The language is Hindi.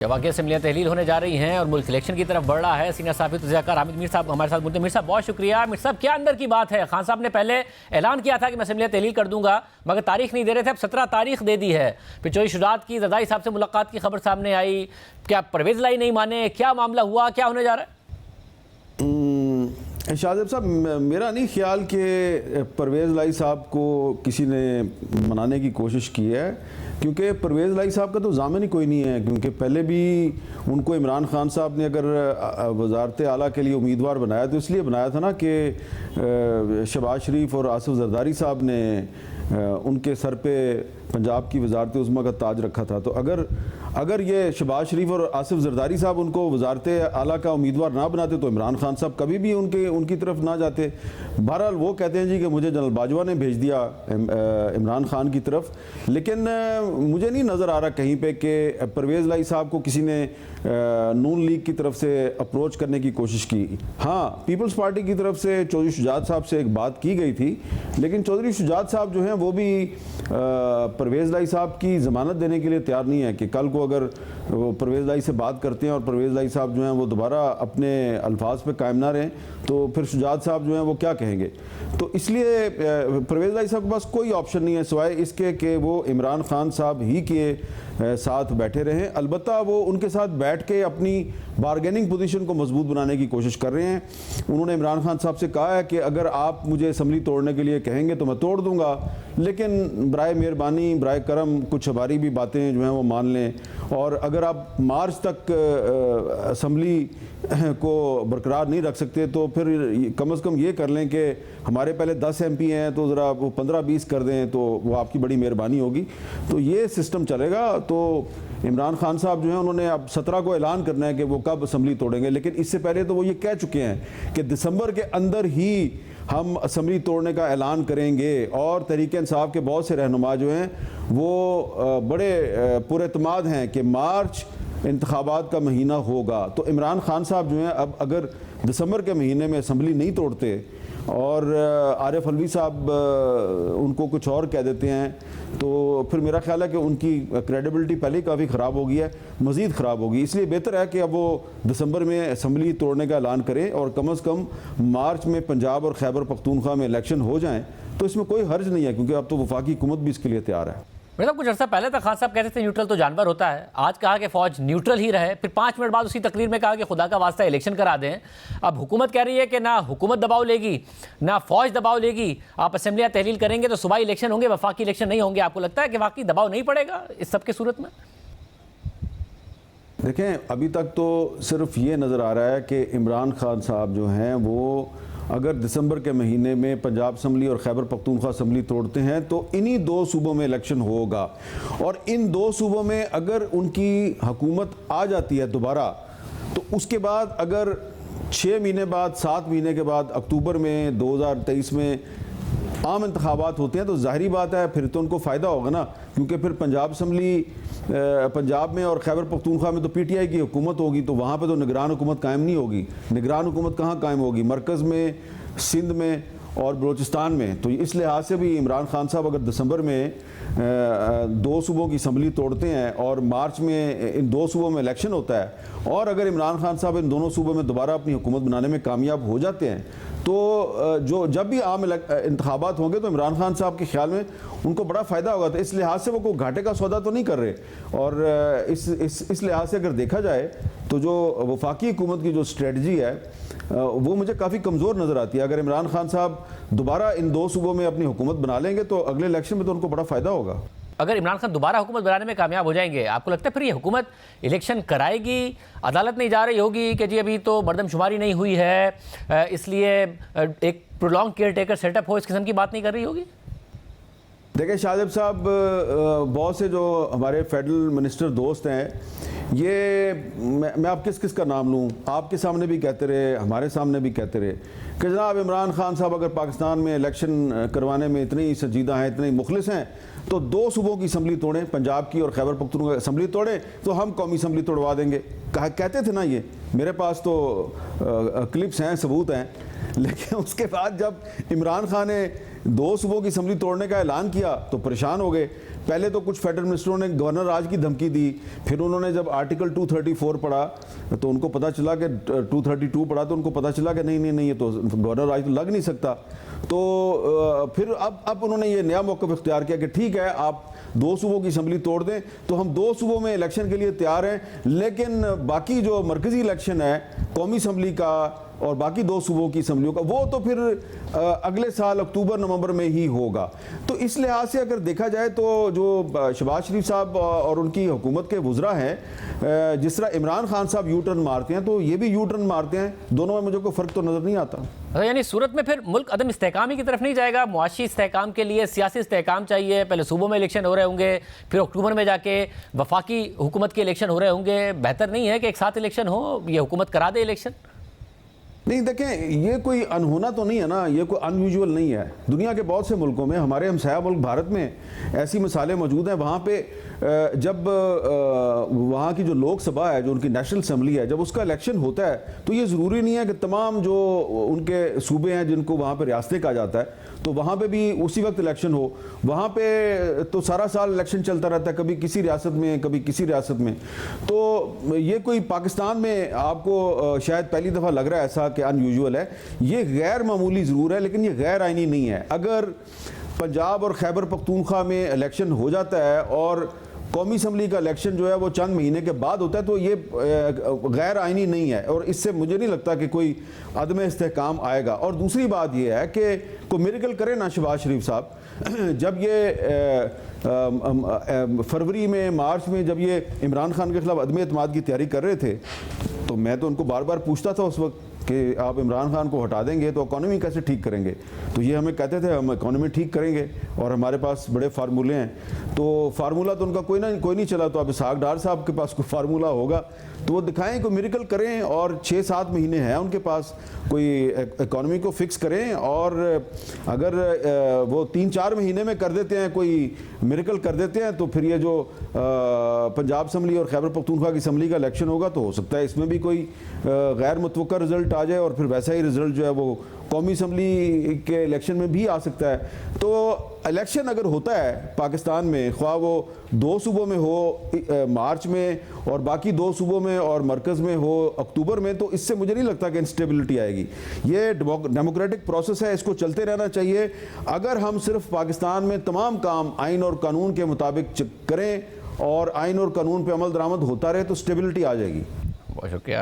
वाकई असम्बलियाँ तहलील होने जा रही हैं और मुल्क इलेक्शन की तरफ बढ़ रहा है। सीनियर साहब तज़कियाकार हामिद मीर साहब हमारे साथ बोलते हैं। मीर साहब बहुत शुक्रिया। मीर साहब क्या अंदर की बात है? खान साहब ने पहले ऐलान किया था कि मैं असम्बलियाँ तहलील कर दूंगा, मगर तारीख नहीं दे रहे थे। अब 17 तारीख दे दी है। फिर चौधरी शुजात की ज़रदारी साहब से मुलाकात की खबर सामने आई। क्या परवेज़ लाई नहीं माने? क्या मामला हुआ? क्या होने जा रहा है? शाहज़ेब साहब, मेरा नहीं ख्याल कि परवेज़ लाई साहब को किसी ने मनाने की कोशिश की है, क्योंकि परवेज़ लाई साहब का तो ज़ामिन ही कोई नहीं है। क्योंकि पहले भी उनको इमरान खान साहब ने अगर वज़ारत आला के लिए उम्मीदवार बनाया तो इसलिए बनाया था ना कि शहबाज शरीफ और आसिफ ज़रदारी साहब ने उनके सर पे पंजाब की वज़ारत उज़्मा का ताज रखा था। तो अगर ये शहबाज शरीफ और आसिफ ज़रदारी साहब उनको वज़ारत आला का उम्मीदवार ना बनाते तो इमरान खान साहब कभी भी उनकी तरफ ना जाते। बहरहाल वो कहते हैं जी कि मुझे जनरल बाजवा ने भेज दिया इमरान खान की तरफ, लेकिन मुझे नहीं नज़र आ रहा कहीं पे कि परवेज़ लाई साहब को किसी ने नून लीग की तरफ से अप्रोच करने की कोशिश की। हाँ, पीपल्स पार्टी की तरफ से चौधरी शुजात साहब से एक बात की गई थी, लेकिन चौधरी शुजात साहब जो हैं वो भी परवेज़ लाई साहब की ज़मानत देने के लिए तैयार नहीं है कि कल को अगर वो परवेज़ लाई से बात करते हैं और परवेज़ लाई साहब जो हैं वो दोबारा अपने अल्फाज पे कायम ना रहें तो फिर शुजात साहब जो हैं वो क्या कहेंगे। तो इसलिए परवेज़ लाई साहब के पास कोई ऑप्शन नहीं है सिवाय इसके कि वो इमरान खान साहब ही के साथ बैठे रहें। अलबत्ता वो उनके साथ बैठ के अपनी बारगेनिंग पोजीशन को मजबूत बनाने की कोशिश कर रहे हैं। उन्होंने इमरान खान साहब से कहा है कि अगर आप मुझे असम्बली तोड़ने के लिए कहेंगे तो मैं तोड़ दूंगा, लेकिन बराए मेहरबानी बराए करम कुछ हमारी भी बातें जो हैं वो मान लें, और अगर आप मार्च तक असम्बली को बरकरार नहीं रख सकते तो फिर कम से कम ये कर लें कि हमारे पहले 10 MP हैं तो ज़रा वो 15-20 कर दें, तो वो आपकी बड़ी मेहरबानी होगी। तो ये सिस्टम चलेगा। तो इमरान खान साहब जो हैं उन्होंने अब 17 को ऐलान करना है कि वो कब असम्बली तोड़ेंगे, लेकिन इससे पहले तो वो ये कह चुके हैं कि दिसंबर के अंदर ही हम असम्बली तोड़ने का ऐलान करेंगे। और तहरीक इंसाफ के बहुत से रहनुमा जो हैं वो बड़े पुरएतमाद हैं कि मार्च इंतखाबात का महीना होगा। तो इमरान खान साहब जो हैं अब अगर दिसंबर के महीने में असम्बली नहीं तोड़ते और आरिफ अलवी साहब उनको कुछ और कह देते हैं तो फिर मेरा ख्याल है कि उनकी क्रेडिबिलिटी पहले ही काफ़ी ख़राब हो गई है, मज़ीद ख़राब होगी। इसलिए बेहतर है कि अब वो दिसंबर में असम्बली तोड़ने का ऐलान करें और कम से कम मार्च में पंजाब और खैबर पख्तूनख्वा में इलेक्शन हो जाएँ तो इसमें कोई हर्ज नहीं है, क्योंकि अब तो वफाकी हुकूमत भी इसके लिए तैयार है। मतलब कुछ अर्सा पहले तक खान साहब कहते थे न्यूट्रल तो जानवर होता है, आज कहा कि फ़ौज न्यूट्रल ही रहे, फिर 5 मिनट बाद उसी तकरीर में कहा कि खुदा का वास्ता इलेक्शन करा दें। अब हुकूमत कह रही है कि ना हुकूमत दबाव लेगी ना फ़ौज दबाव लेगी, आप असम्बलियाँ तहलील करेंगे तो सुबह इलेक्शन होंगे, वफाकी इलेक्शन नहीं होंगे। आपको लगता है कि वाकई दबाव नहीं पड़ेगा इस सब की सूरत में? देखें, अभी तक तो सिर्फ ये नज़र आ रहा है कि इमरान खान साहब जो हैं वो अगर दिसंबर के महीने में पंजाब असम्बली और खैबर पख्तूनख्वा असम्बली तोड़ते हैं तो इन्हीं 2 सूबों में इलेक्शन होगा। और इन 2 सूबों में अगर उनकी हुकूमत आ जाती है दोबारा तो उसके बाद अगर 6 महीने बाद 7 महीने के बाद अक्टूबर में 2023 में आम इंतखाबात होते हैं तो जाहिर बात है फिर तो उनको फ़ायदा होगा ना, क्योंकि फिर पंजाब असम्बली पंजाब में और खैबर पख्तूनख्वा में तो PTI की हुकूमत होगी, तो वहाँ पे तो निगरान हुकूमत कायम नहीं होगी। निगरान हुकूमत कहाँ कायम होगी? मरकज़ में, सिंध में और बलूचिस्तान में। तो इस लिहाज से भी इमरान खान साहब अगर दिसंबर में 2 सूबों की असम्बली तोड़ते हैं और मार्च में इन 2 सूबों में इलेक्शन होता है और अगर इमरान खान साहब इन दोनों सूबों में दोबारा अपनी हुकूमत बनाने में कामयाब हो जाते हैं तो जब भी आम इंतखाबात होंगे तो इमरान खान साहब के ख्याल में उनको बड़ा फ़ायदा होगा। तो इस लिहाज से वो कोई घाटे का सौदा तो नहीं कर रहे। और इस लिहाज से अगर देखा जाए तो जो वफाकी हुकूमत की जो स्ट्रेटजी है वो मुझे काफ़ी कमज़ोर नज़र आती है। अगर इमरान खान साहब दोबारा इन 2 सूबों में अपनी हुकूमत बना लेंगे तो अगले इलेक्शन में तो उनको बड़ा फ़ायदा होगा। अगर इमरान खान दोबारा हुकूमत बनाने में कामयाब हो जाएंगे, आपको लगता है फिर ये हुकूमत इलेक्शन कराएगी? अदालत नहीं जा रही होगी कि जी अभी तो मरदमशुमारी नहीं हुई है इसलिए एक प्रोलॉन्ग केयर टेकर सेटअप हो, इस किस्म की बात नहीं कर रही होगी? देखिए शाहज़ेब साहब, बहुत से जो हमारे फेडरल मिनिस्टर दोस्त हैं ये मैं आप किस का नाम लूँ, आपके सामने भी कहते रहे, हमारे सामने भी कहते रहे कि जनाब इमरान खान साहब अगर पाकिस्तान में इलेक्शन करवाने में इतनी संजीदा हैं, इतने मुखलिस हैं तो 2 सूबों की असम्बली तोड़ें, पंजाब की और खैबर पख्तूनख्वा की असम्बली तोड़ें तो हम कौमी असम्बली तोड़वा देंगे। कहते थे ना ये, मेरे पास तो क्लिप्स हैं, सबूत हैं। लेकिन उसके बाद जब इमरान खान ने 2 सूबों की असम्बली तोड़ने का ऐलान किया तो परेशान हो गए। पहले तो कुछ फेडरल मिनिस्टरों ने गवर्नर राज की धमकी दी, फिर उन्होंने जब आर्टिकल 234 पढ़ा तो उनको पता चला कि 232 पढ़ा तो उनको पता चला कि नहीं ये तो गवर्नर राज तो लग नहीं सकता। तो फिर अब उन्होंने ये नया मौक़िफ़ इख्तियार किया कि ठीक है, आप 2 सूबों की असम्बली तोड़ दें तो हम 2 सूबों में इलेक्शन के लिए तैयार हैं, लेकिन बाकी जो मरकज़ी इलेक्शन है कौमी असम्बली का और बाकी 2 सूबों की असम्बलियों का, वो तो फिर अगले साल अक्टूबर नवंबर में ही होगा। तो इस लिहाज से अगर देखा जाए तो जो शहबाज शरीफ साहब और उनकी हुकूमत के वज़रा हैं, जिस तरह इमरान खान साहब यू टर्न मारते हैं तो ये भी यू टर्न मारते हैं, दोनों में मुझे कोई फ़र्क तो नज़र नहीं आता। यानी सूरत में फिर मुल्क अदम इस्तेहकामी की तरफ नहीं जाएगा? मुआशी इस्तेहकाम के लिए सियासी इस्तेहकाम चाहिए, पहले सूबों में इलेक्शन हो रहे होंगे, फिर अक्टूबर में जाके वफाकी हुकूमत के इलेक्शन हो रहे होंगे। बेहतर नहीं है कि एक साथ इलेक्शन हो, ये हुकूमत करा दे इलेक्शन? नहीं, देखें, ये कोई अनहोना तो नहीं है ना, ये कोई अनयूजुअल नहीं है। दुनिया के बहुत से मुल्कों में, हमारे हमसाया मुल्क भारत में ऐसी मिसालें मौजूद हैं। वहाँ पे जब वहाँ की जो लोकसभा है, जो उनकी नेशनल असम्बली है, जब उसका इलेक्शन होता है तो ये ज़रूरी नहीं है कि तमाम जो उनके सूबे हैं जिनको वहाँ पे रियासतें कहा जाता है तो वहाँ पे भी उसी वक्त इलेक्शन हो। वहाँ पे तो सारा साल इलेक्शन चलता रहता है, कभी किसी रियासत में कभी किसी रियासत में। तो ये कोई पाकिस्तान में आपको शायद पहली दफ़ा लग रहा है ऐसा कि अनयूजुअल है, ये गैर मामूली ज़रूर है लेकिन ये गैर आइनी नहीं है। अगर पंजाब और खैबर पख्तूनख्वा में इलेक्शन हो जाता है और कौमी असम्बली का इलेक्शन जो है वो चंद महीने के बाद होता है तो ये गैर आइनी नहीं है और इससे मुझे नहीं लगता कि कोई अदम इस्तेहकाम आएगा। और दूसरी बात ये है कि कोई मिरेकल करे ना शहबाज शरीफ साहब, जब ये फरवरी में मार्च में जब ये इमरान खान के खिलाफ अदम एतमाद की तैयारी कर रहे थे तो मैं तो उनको बार बार पूछता था उस वक्त कि आप इमरान खान को हटा देंगे तो इकॉनमी कैसे ठीक करेंगे, तो ये हमें कहते थे हम इकॉनमी ठीक करेंगे और हमारे पास बड़े फार्मूले हैं। तो फार्मूला तो उनका कोई नहीं चला, तो अब इसहाक डार साहब के पास कोई फार्मूला होगा तो वो दिखाएं, कोई मिरेकल करें और 6-7 महीने हैं उनके पास, कोई इकॉनमी को फिक्स करें। और अगर वो 3-4 महीने में कर देते हैं, कोई मिरेकल कर देते हैं तो फिर ये जो पंजाब असम्बली और खैबर पख्तूनख्वा की असम्बली का इलेक्शन होगा तो हो सकता है इसमें भी कोई गैर मुतवक्का रिजल्ट आ जाए और फिर वैसा ही रिजल्ट जो है वो कौमी असम्बली के इलेक्शन में भी आ सकता है। तो इलेक्शन अगर होता है पाकिस्तान में, ख्वाह वो 2 सूबों में हो मार्च में और बाकी 2 सूबों में और मरकज़ में हो अक्टूबर में, तो इससे मुझे नहीं लगता कि इंस्टेबिलिटी आएगी। ये डेमोक्रेटिक प्रोसेस है, इसको चलते रहना चाहिए। अगर हम सिर्फ पाकिस्तान में तमाम काम आइन और कानून के मुताबिक करें और आइन और कानून पर अमल दरामद होता रहे तो स्टेबिलिटी आ जाएगी। बहुत शुक्रिया।